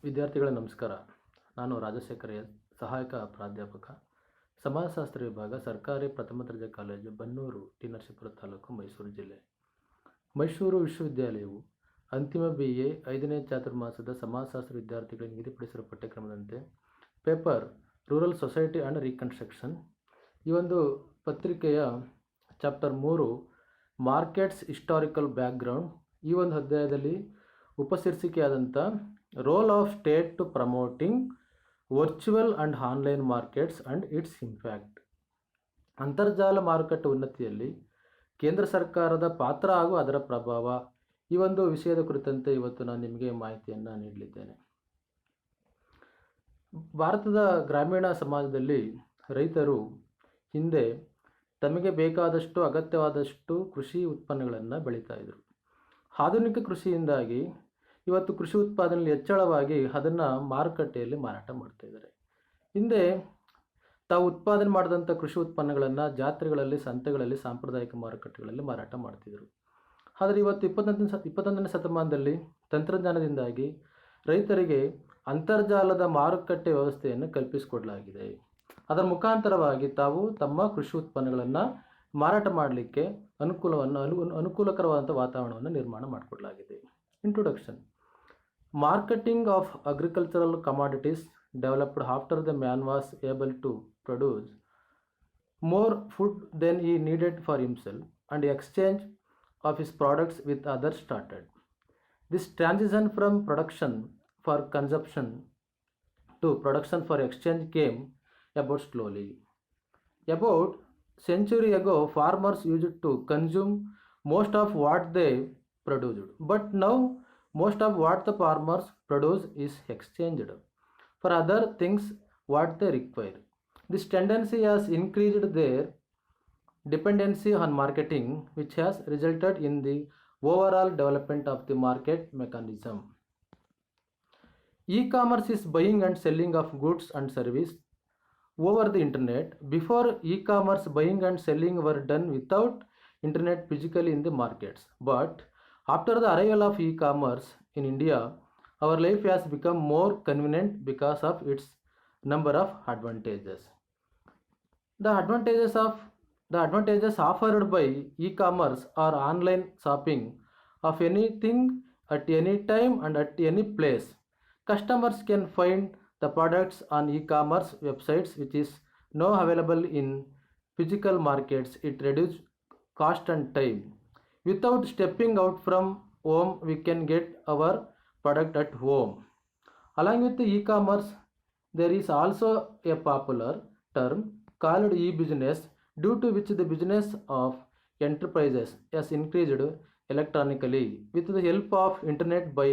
ವಿದ್ಯಾರ್ಥಿಗಳೇ ನಮಸ್ಕಾರ. ನಾನು ರಾಜಶೇಖರ್ ಎಸ್, ಸಹಾಯಕ ಪ್ರಾಧ್ಯಾಪಕ, ಸಮಾಜಶಾಸ್ತ್ರ ವಿಭಾಗ, ಸರ್ಕಾರಿ ಪ್ರಥಮ ದರ್ಜೆ ಕಾಲೇಜು, ಬನ್ನೂರು, ಟಿ. ನರಸೀಪುರ ತಾಲೂಕು, ಮೈಸೂರು ಜಿಲ್ಲೆ. ಮೈಸೂರು ವಿಶ್ವವಿದ್ಯಾಲಯವು ಅಂತಿಮ BA 5ನೇ ಚಾತುರ್ಮಾಸದ ಸಮಾಜಶಾಸ್ತ್ರ ವಿದ್ಯಾರ್ಥಿಗಳಿಗೆ ನಿಗದಿಪಡಿಸಿರುವ ಪಠ್ಯಕ್ರಮದಂತೆ paper rural society and reconstruction ಈ ಒಂದು ಪತ್ರಿಕೆಯ ಚಾಪ್ಟರ್ 3 ಮಾರ್ಕೆಟ್ಸ್ ಹಿಸ್ಟಾರಿಕಲ್ ಬ್ಯಾಕ್ಗ್ರೌಂಡ್ ಈ ಒಂದು ಅಧ್ಯಾಯದಲ್ಲಿ ಉಪಶೀರ್ಷಿಕೆಯಾದಂಥ role of state to promoting virtual and online markets and its impact, ಅಂತರ್ಜಾಲ ಮಾರುಕಟ್ಟೆ ಉನ್ನತಿಯಲ್ಲಿ ಕೇಂದ್ರ ಸರ್ಕಾರದ ಪಾತ್ರ ಹಾಗೂ ಅದರ ಪ್ರಭಾವ, ಈ ಒಂದು ವಿಷಯದ ಕುರಿತಂತೆ ಇವತ್ತು ನಾನು ನಿಮಗೆ ಮಾಹಿತಿಯನ್ನು ನೀಡಲಿದ್ದೇನೆ. ಭಾರತದ ಗ್ರಾಮೀಣ ಸಮಾಜದಲ್ಲಿ ರೈತರು ಹಿಂದೆ ತಮಗೆ ಬೇಕಾದಷ್ಟು ಅಗತ್ಯವಾದಷ್ಟು ಕೃಷಿ ಉತ್ಪನ್ನಗಳನ್ನು ಬೆಳೀತಾ ಇದ್ದರು. ಆಧುನಿಕ ಕೃಷಿಯಿಂದಾಗಿ ಇವತ್ತು ಕೃಷಿ ಉತ್ಪಾದನೆಯಲ್ಲಿ ಹೆಚ್ಚಳವಾಗಿ ಅದನ್ನು ಮಾರುಕಟ್ಟೆಯಲ್ಲಿ ಮಾರಾಟ ಮಾಡ್ತಾ ಇದ್ದಾರೆ. ಹಿಂದೆ ತಾವು ಉತ್ಪಾದನೆ ಮಾಡಿದಂಥ ಕೃಷಿ ಉತ್ಪನ್ನಗಳನ್ನು ಜಾತ್ರೆಗಳಲ್ಲಿ, ಸಂತೆಗಳಲ್ಲಿ, ಸಾಂಪ್ರದಾಯಿಕ ಮಾರುಕಟ್ಟೆಗಳಲ್ಲಿ ಮಾರಾಟ ಮಾಡ್ತಿದ್ರು. ಆದರೆ ಇವತ್ತು 21ನೇ ಶತಮಾನದಲ್ಲಿ ತಂತ್ರಜ್ಞಾನದಿಂದಾಗಿ ರೈತರಿಗೆ ಅಂತರ್ಜಾಲದ ಮಾರುಕಟ್ಟೆ ವ್ಯವಸ್ಥೆಯನ್ನು ಕಲ್ಪಿಸಿಕೊಡಲಾಗಿದೆ. ಅದರ ಮುಖಾಂತರವಾಗಿ ತಾವು ತಮ್ಮ ಕೃಷಿ ಉತ್ಪನ್ನಗಳನ್ನು ಮಾರಾಟ ಮಾಡಲಿಕ್ಕೆ ಅನುಕೂಲಕರವಾದಂಥ ವಾತಾವರಣವನ್ನು ನಿರ್ಮಾಣ ಮಾಡಿಕೊಡಲಾಗಿದೆ. Introduction. Marketing of agricultural commodities developed after the man was able to produce more food than he needed for himself, and the exchange of his products with others started. This transition from production for consumption to production for exchange came about slowly. About century ago, farmers used to consume most of what they produced, but now most of what the farmers produce is exchanged for other things what they require. This tendency has increased their dependency on marketing, which has resulted in the overall development of the market mechanism. E-commerce is buying and selling of goods and service over the internet. Before e-commerce, buying and selling were done without internet physically in the markets. But after the arrival of e-commerce in India, our life has become more convenient because of its number of advantages. The advantages offered by e-commerce or online shopping of anything at any time and at any place. Customers can find the products on e-commerce websites which is now available in physical markets. It reduces cost and time. Without stepping out from home, we can get our product at home. Along with the e-commerce, there is also a popular term called e-business, due to which the business of enterprises has increased electronically with the help of internet, by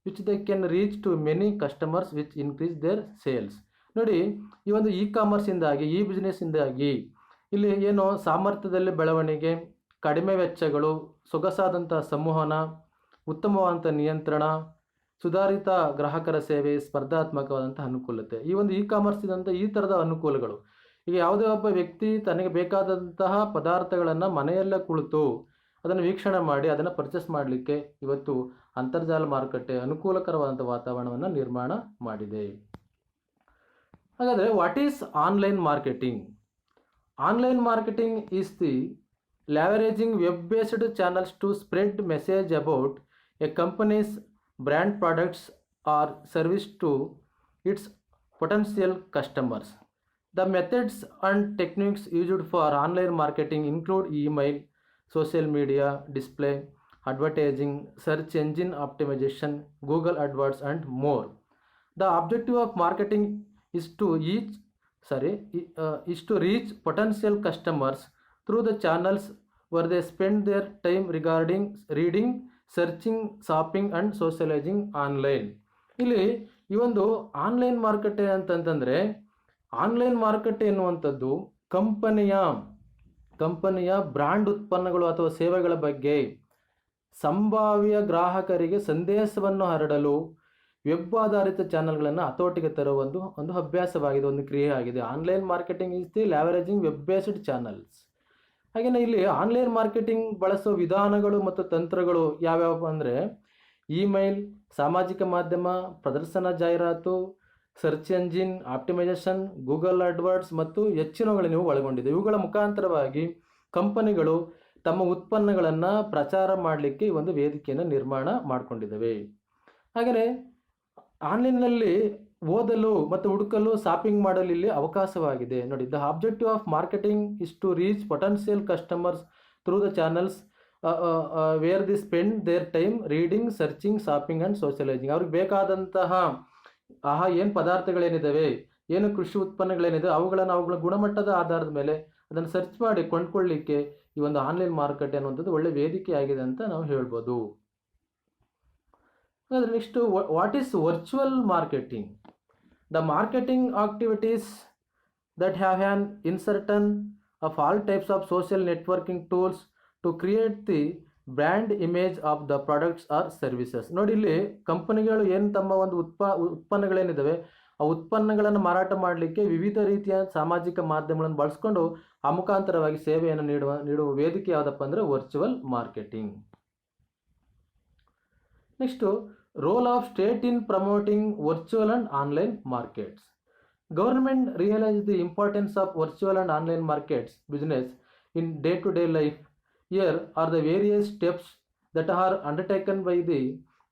which they can reach to many customers which increase their sales. ನೋಡಿ, ಈ ಒಂದು ಇ-ಕಾಮರ್ಸಿಂದಾಗಿ, ಈ ಬಿಸ್ನೆಸ್ಸಿಂದಾಗಿ ಇಲ್ಲಿ ಏನು ಸಾಮರ್ಥ್ಯದಲ್ಲಿ ಬೆಳವಣಿಗೆ, ಕಡಿಮೆ ವೆಚ್ಚಗಳು, ಸೊಗಸಾದಂಥ ಸಂವಹನ, ಉತ್ತಮವಾದಂಥ ನಿಯಂತ್ರಣ, ಸುಧಾರಿತ ಗ್ರಾಹಕರ ಸೇವೆ, ಸ್ಪರ್ಧಾತ್ಮಕವಾದಂಥ ಅನುಕೂಲತೆ, ಈ ಒಂದು ಇ-ಕಾಮರ್ಸ್ ಇದ್ದಂಥ ಈ ಥರದ ಅನುಕೂಲಗಳು. ಈಗ ಯಾವುದೇ ಒಬ್ಬ ವ್ಯಕ್ತಿ ತನಗೆ ಬೇಕಾದಂತಹ ಪದಾರ್ಥಗಳನ್ನು ಮನೆಯಲ್ಲೇ ಕುಳಿತು ಅದನ್ನು ವೀಕ್ಷಣೆ ಮಾಡಿ ಅದನ್ನು ಪರ್ಚೇಸ್ ಮಾಡಲಿಕ್ಕೆ ಇವತ್ತು ಅಂತರ್ಜಾಲ ಮಾರುಕಟ್ಟೆ ಅನುಕೂಲಕರವಾದಂಥ ವಾತಾವರಣವನ್ನು ನಿರ್ಮಾಣ ಮಾಡಿದೆ. ಹಾಗಾದರೆ what is online marketing? Online marketing is the leveraging web based channels to spread message about a companies brand products or service to its potential customers. The methods and techniques used for online marketing include email, social media, display, advertising, search engine optimization, Google AdWords, and more. The objective of marketing is to reach potential customers through the channels where they spend their time regarding reading, searching, shopping and socialising online. ಇಲ್ಲಿ ಈ ಒಂದು online ಮಾರುಕಟ್ಟೆ ಅಂತಂತಂದರೆ, online ಮಾರುಕಟ್ಟೆ ಎನ್ನುವಂಥದ್ದು ಕಂಪನಿಯ brand ಉತ್ಪನ್ನಗಳು ಅಥವಾ ಸೇವೆಗಳ ಬಗ್ಗೆ ಸಂಭಾವ್ಯ ಗ್ರಾಹಕರಿಗೆ ಸಂದೇಶವನ್ನು ಹರಡಲು ವೆಬ್ ಆಧಾರಿತ ಚಾನಲ್ಗಳನ್ನು ಹತೋಟಿಗೆ ತರುವ ಒಂದು ಅಭ್ಯಾಸವಾಗಿದೆ, ಒಂದು ಕ್ರಿಯೆ ಆಗಿದೆ. Online marketing is the leveraging web based channels. ಹಾಗೆಯೇ ಇಲ್ಲಿ ಆನ್ಲೈನ್ ಮಾರ್ಕೆಟಿಂಗ್ ಬಳಸೋ ವಿಧಾನಗಳು ಮತ್ತು ತಂತ್ರಗಳು ಯಾವ್ಯಾವ ಅಂದರೆ, ಇಮೇಲ್, ಸಾಮಾಜಿಕ ಮಾಧ್ಯಮ, ಪ್ರದರ್ಶನ ಜಾಹೀರಾತು, ಸರ್ಚ್ ಎಂಜಿನ್ ಆಪ್ಟಿಮೈಸೇಷನ್, ಗೂಗಲ್ ಅಡ್ವರ್ಡ್ಸ್ ಮತ್ತು ಹೆಚ್ಚಿನವುಗಳನ್ನು ಒಳಗೊಂಡಿದೆ. ಇವುಗಳ ಮುಖಾಂತರವಾಗಿ ಕಂಪನಿಗಳು ತಮ್ಮ ಉತ್ಪನ್ನಗಳನ್ನು ಪ್ರಚಾರ ಮಾಡಲಿಕ್ಕೆ ಈ ಒಂದು ವೇದಿಕೆಯನ್ನು ನಿರ್ಮಾಣ ಮಾಡಿಕೊಂಡಿದ್ದಾವೆ. ಹಾಗೆಯೇ ಆನ್ಲೈನ್ನಲ್ಲಿ ಓದಲು ಮತ್ತು ಹುಡುಕಲು ಶಾಪಿಂಗ್ ಮಾಡಲು ಇಲ್ಲಿ ಅವಕಾಶವಾಗಿದೆ. ನೋಡಿ, the objective of marketing is to reach potential customers through the channels where they spend their time reading, searching, shopping and socialising. ಅವ್ರಿಗೆ ಬೇಕಾದಂತಹ ಏನು ಪದಾರ್ಥಗಳೇನಿದ್ದಾವೆ, ಏನು ಕೃಷಿ ಉತ್ಪನ್ನಗಳೇನಿದೆ ಅವುಗಳ ಗುಣಮಟ್ಟದ ಆಧಾರದ ಮೇಲೆ ಅದನ್ನು ಸರ್ಚ್ ಮಾಡಿ ಕೊಂಡ್ಕೊಳ್ಳಿಕ್ಕೆ ಈ ಒಂದು ಆನ್ಲೈನ್ ಮಾರುಕಟ್ಟೆ ಅನ್ನುವಂಥದ್ದು ಒಳ್ಳೆ ವೇದಿಕೆ ಆಗಿದೆ ಅಂತ ನಾವು ಹೇಳ್ಬೋದು. ಹಾಗಾದರೆ next, what is virtual marketing? The marketing activities that have an insertion of all types of social networking tools to create the brand image of the products or services. ನೋಡಿ, ಇಲ್ಲಿ ಕಂಪನಿಗಳು ಏನು ತಮ್ಮ ಒಂದು ಉತ್ಪನ್ನಗಳೇನಿದ್ದಾವೆ ಆ ಉತ್ಪನ್ನಗಳನ್ನು ಮಾರಾಟ ಮಾಡಲಿಕ್ಕೆ ವಿವಿಧ ರೀತಿಯ ಸಾಮಾಜಿಕ ಮಾಧ್ಯಮಗಳನ್ನು ಬಳಸ್ಕೊಂಡು ಆ ಮುಖಾಂತರವಾಗಿ ಸೇವೆಯನ್ನು ನೀಡುವ ವೇದಿಕೆ ಯಾವುದಪ್ಪ ಅಂದರೆ virtual marketing. Next, role of state in promoting virtual and online markets. Government realise the importance of virtual and online markets business in day to day life. Here are the various steps that are undertaken by the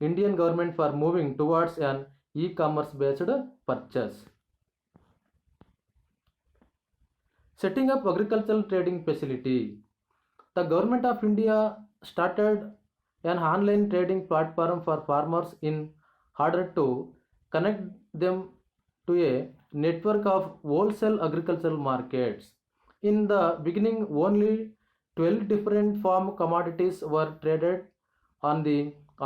Indian government for moving towards an e-commerce based purchase. Setting up agricultural trading facility. The government of India started an online trading platform for farmers in order to connect them to a network of wholesale agricultural markets. In the beginning, only 12 different farm commodities were traded on the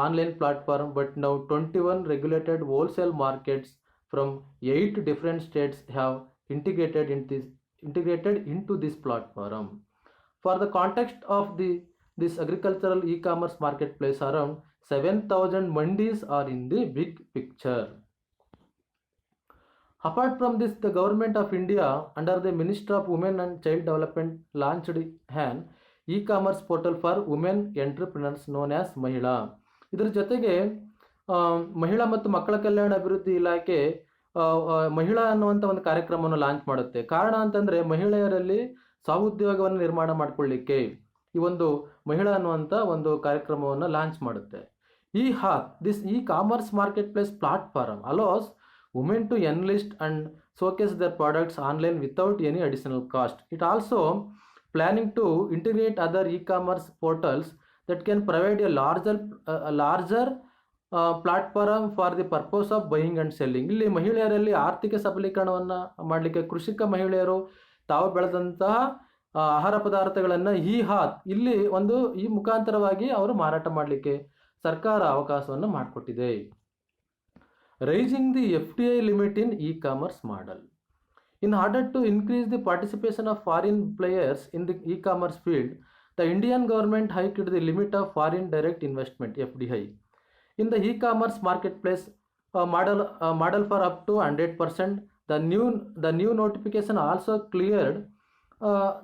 online platform, but now 21 regulated wholesale markets from 8 different states have integrated into this platform. For the context of this agricultural e-commerce marketplace, around 7,000 mandis are in the big picture. Apart from this, the government of India under the Ministry of Women and Child Development launched an e-commerce portal for women entrepreneurs known as ಮಹಿಳಾ. ಇದರ ಜೊತೆಗೆ ಮಹಿಳಾ ಮತ್ತು ಮಕ್ಕಳ ಕಲ್ಯಾಣ ಅಭಿವೃದ್ಧಿ ಇಲಾಖೆ ಮಹಿಳಾ ಅನ್ನುವಂಥ ಒಂದು ಕಾರ್ಯಕ್ರಮವನ್ನು ಲಾಂಚ್ ಮಾಡುತ್ತೆ. ಕಾರಣ ಅಂತಂದರೆ ಮಹಿಳೆಯರಲ್ಲಿ ಸ್ವಉದ್ಯೋಗವನ್ನು ನಿರ್ಮಾಣ ಮಾಡಿಕೊಳ್ಳಿಕ್ಕೆ ಈ ಒಂದು ಮಹಿಳಾ ಅನ್ನುವಂಥ ಒಂದು ಕಾರ್ಯಕ್ರಮವನ್ನು ಲಾಂಚ್ ಮಾಡುತ್ತೆ. This e-commerce marketplace platform allows women to enlist and showcase their products online without any additional cost. It also planning to integrate other e-commerce portals that can provide a larger platform for the purpose of buying and selling. ಇಲ್ಲಿ ಮಹಿಳೆಯರಲ್ಲಿ ಆರ್ಥಿಕ ಸಬಲೀಕರಣವನ್ನು ಮಾಡಲಿಕ್ಕೆ ಕೃಷಿಕ ಮಹಿಳೆಯರು ತಾವು ಬೆಳೆದಂತಹ ಆಹಾರ ಪದಾರ್ಥಗಳನ್ನು ಇಲ್ಲಿ ಈ ಮುಖಾಂತರವಾಗಿ ಅವರು ಮಾರಾಟ ಮಾಡಲಿಕ್ಕೆ ಸರ್ಕಾರ ಅವಕಾಶವನ್ನು ಮಾಡಿಕೊಟ್ಟಿದೆ. Raising the FDI limit in e-commerce model. In order to increase the participation of foreign players in the e-commerce field, the Indian government hiked the limit of foreign direct investment (FDI) in the e-commerce marketplace model for up to 100%. The new notification also cleared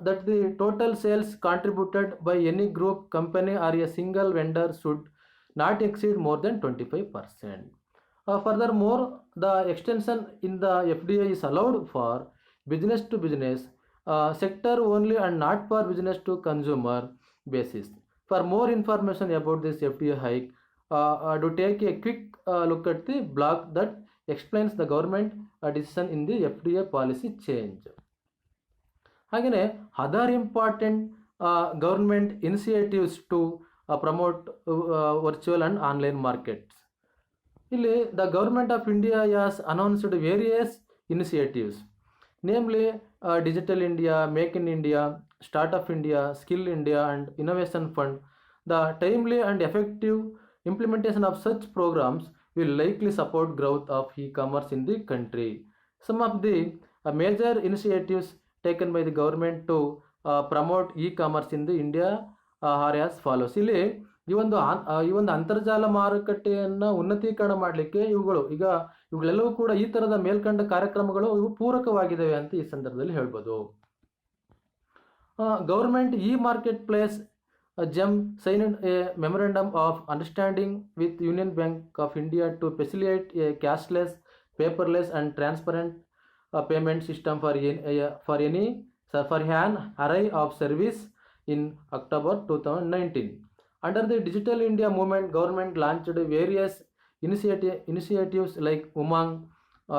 that the total sales contributed by any group, company, or a single vendor should not exceed more than 25%. Furthermore, the extension in the FDI is allowed for business to business sector only and not for business to consumer basis. For more information about this FDI hike, do take a quick look at the blog that explains the government decision in the FDI policy change. Again, other important government initiatives to promote virtual and online markets. ಇಲ್ಲಿ the government of India has announced various initiatives, namely Digital India, Make in India, Startup India, Skill India and Innovation Fund. The timely and effective implementation of such programs will likely support growth of e-commerce in the country. Some of the major initiatives taken by the government to promote e-commerce in the India are as follows. ಇಲ್ಲಿ ಈ ಒಂದು ಅಂತರ್ಜಾಲ ಮಾರುಕಟ್ಟೆಯನ್ನು ಉನ್ನತೀಕರಣ ಮಾಡಲಿಕ್ಕೆ ಇವುಗಳೆಲ್ಲವೂ ಕೂಡ ಈ ಥರದ ಮೇಲ್ಕಂಡ ಕಾರ್ಯಕ್ರಮಗಳು ಇವು ಪೂರಕವಾಗಿದ್ದಾವೆ ಅಂತ ಈ ಸಂದರ್ಭದಲ್ಲಿ ಹೇಳ್ಬೋದು. Government market place GEM signed a memorandum of understanding with Union Bank of India to facilitate a cashless, paperless, and transparent payment system for an array of service in October 2019. Under the Digital India movement, government launched various initiatives like Umang,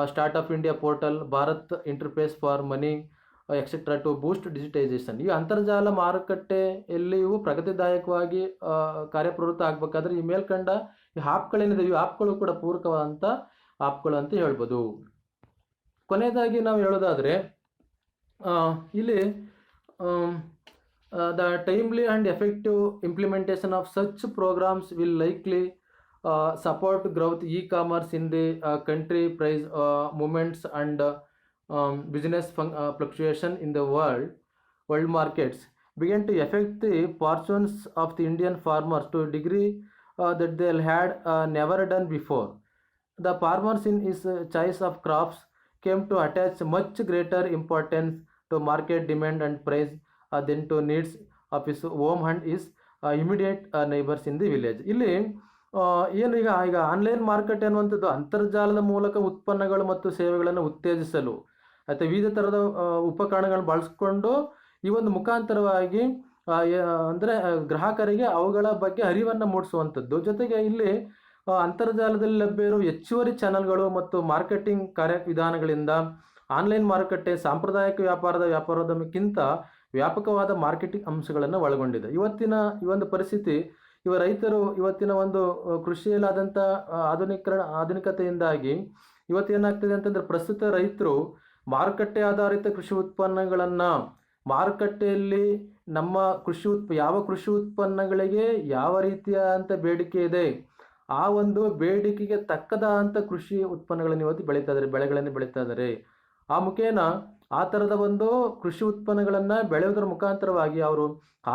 Startup India portal, Bharat Interface for Money, etcetera to boost digitisation. ಈ ಅಂತರ್ಜಾಲ ಮಾರುಕಟ್ಟೆಯಲ್ಲಿಯೂ ಪ್ರಗತಿದಾಯಕವಾಗಿ ಕಾರ್ಯಪ್ರವೃತ್ತ ಆಗಬೇಕಾದ್ರೆ ಈ ಮೇಲ್ಕಂಡ ಈ ಆ್ಯಪ್ಗಳೇನಿದೆ ಈ ಆ್ಯಪ್ಗಳು ಕೂಡ ಪೂರಕವಾದಂಥ ಆ್ಯಪ್ಗಳು ಅಂತ ಹೇಳ್ಬೋದು. ಕೊನೆಯದಾಗಿ ನಾವು ಹೇಳೋದಾದರೆ ಇಲ್ಲಿ the timely and effective implementation of such programmes will likely support growth e-commerce in the country, price movements and business fluctuation in the world markets began to affect the fortunes of the Indian farmers to a degree that they had never done before. The farmers in his choice of crops came to attach much greater importance to market demand and price than to needs of his home and his immediate neighbors in the village. ಇಲ್ಲಿ ಏನು ಈಗ online market ಅನ್ನುವಂಥದ್ದು ಅಂತರ್ಜಾಲದ ಮೂಲಕ ಉತ್ಪನ್ನಗಳು ಮತ್ತು ಸೇವೆಗಳನ್ನು ಉತ್ತೇಜಿಸಲು ಅಥವಾ ವಿವಿಧ ಥರದ ಉಪಕರಣಗಳನ್ನು ಬಳಸ್ಕೊಂಡು ಈ ಒಂದು ಮುಖಾಂತರವಾಗಿ ಅಂದರೆ ಗ್ರಾಹಕರಿಗೆ ಅವುಗಳ ಬಗ್ಗೆ ಅರಿವನ್ನು ಮೂಡಿಸುವಂಥದ್ದು. ಜೊತೆಗೆ ಇಲ್ಲಿ ಅಂತರ್ಜಾಲದಲ್ಲಿ ಲಭ್ಯ ಇರುವ ಹೆಚ್ಚುವರಿ ಚಾನಲ್ಗಳು ಮತ್ತು ಮಾರ್ಕೆಟಿಂಗ್ ಕಾರ್ಯವಿಧಾನಗಳಿಂದ ಆನ್ಲೈನ್ ಮಾರುಕಟ್ಟೆ ಸಾಂಪ್ರದಾಯಿಕ ವ್ಯಾಪಾರೋದ್ಯಮಕ್ಕಿಂತ ವ್ಯಾಪಕವಾದ ಮಾರ್ಕೆಟಿಂಗ್ ಅಂಶಗಳನ್ನು ಒಳಗೊಂಡಿದೆ. ಈ ಒಂದು ಪರಿಸ್ಥಿತಿ ರೈತರು ಇವತ್ತಿನ ಒಂದು ಕೃಷಿಯಲ್ಲಾದಂಥ ಆಧುನಿಕತೆಯಿಂದಾಗಿ ಇವತ್ತೇನಾಗ್ತಿದೆ ಅಂತಂದರೆ ಪ್ರಸ್ತುತ ರೈತರು ಮಾರುಕಟ್ಟೆ ಆಧಾರಿತ ಕೃಷಿ ಉತ್ಪನ್ನಗಳನ್ನು ಮಾರುಕಟ್ಟೆಯಲ್ಲಿ ನಮ್ಮ ಯಾವ ಕೃಷಿ ಉತ್ಪನ್ನಗಳಿಗೆ ಯಾವ ರೀತಿಯಾದಂಥ ಬೇಡಿಕೆ ಇದೆ ಆ ಒಂದು ಬೇಡಿಕೆಗೆ ತಕ್ಕದಂಥ ಕೃಷಿ ಉತ್ಪನ್ನಗಳನ್ನು ಇವತ್ತು ಬೆಳೆಗಳನ್ನು ಬೆಳೀತಾ ಇದ್ದಾರೆ. ಆ ಮುಖೇನ ಆ ಥರದ ಒಂದು ಕೃಷಿ ಉತ್ಪನ್ನಗಳನ್ನು ಬೆಳೆಯೋದ್ರ ಮುಖಾಂತರವಾಗಿ ಅವರು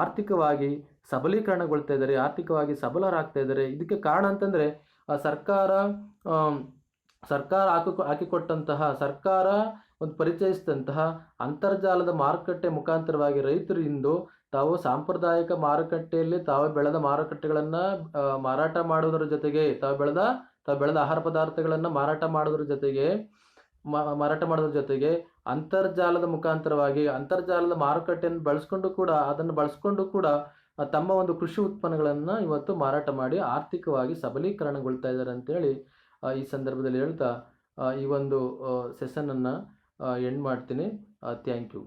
ಆರ್ಥಿಕವಾಗಿ ಸಬಲೀಕರಣಗೊಳ್ತಾ ಇದ್ದಾರೆ, ಆರ್ಥಿಕವಾಗಿ ಸಬಲರಾಗ್ತಾ ಇದ್ದಾರೆ. ಇದಕ್ಕೆ ಕಾರಣ ಅಂತಂದರೆ ಸರ್ಕಾರ ಹಾಕಿಕೊಟ್ಟಂತಹ ಸರ್ಕಾರ ಒಂದು ಪರಿಚಯಿಸಿದಂತಹ ಅಂತರ್ಜಾಲದ ಮಾರುಕಟ್ಟೆ ಮುಖಾಂತರವಾಗಿ ರೈತರು ಇಂದು ತಾವು ಸಾಂಪ್ರದಾಯಿಕ ಮಾರುಕಟ್ಟೆಯಲ್ಲಿ ತಾವು ಬೆಳೆದ ಮಾರುಕಟ್ಟೆಗಳನ್ನು ಮಾರಾಟ ಮಾಡೋದ್ರ ಜೊತೆಗೆ ತಾವು ಬೆಳೆದ ಆಹಾರ ಪದಾರ್ಥಗಳನ್ನು ಮಾರಾಟ ಮಾಡೋದ್ರ ಜೊತೆಗೆ ಅಂತರ್ಜಾಲದ ಮುಖಾಂತರವಾಗಿ ಅಂತರ್ಜಾಲದ ಮಾರುಕಟ್ಟೆಯನ್ನು ಬಳಸ್ಕೊಂಡು ಕೂಡ ತಮ್ಮ ಒಂದು ಕೃಷಿ ಉತ್ಪನ್ನಗಳನ್ನು ಇವತ್ತು ಮಾರಾಟ ಮಾಡಿ ಆರ್ಥಿಕವಾಗಿ ಸಬಲೀಕರಣಗೊಳ್ತಾ ಇದ್ದಾರೆ ಅಂತೇಳಿ ಈ ಸಂದರ್ಭದಲ್ಲಿ ಹೇಳ್ತಾ ಈ ಒಂದು ಸೆಷನನ್ನು ಎಂಡ್ ಮಾಡ್ತೀನಿ. Thank you.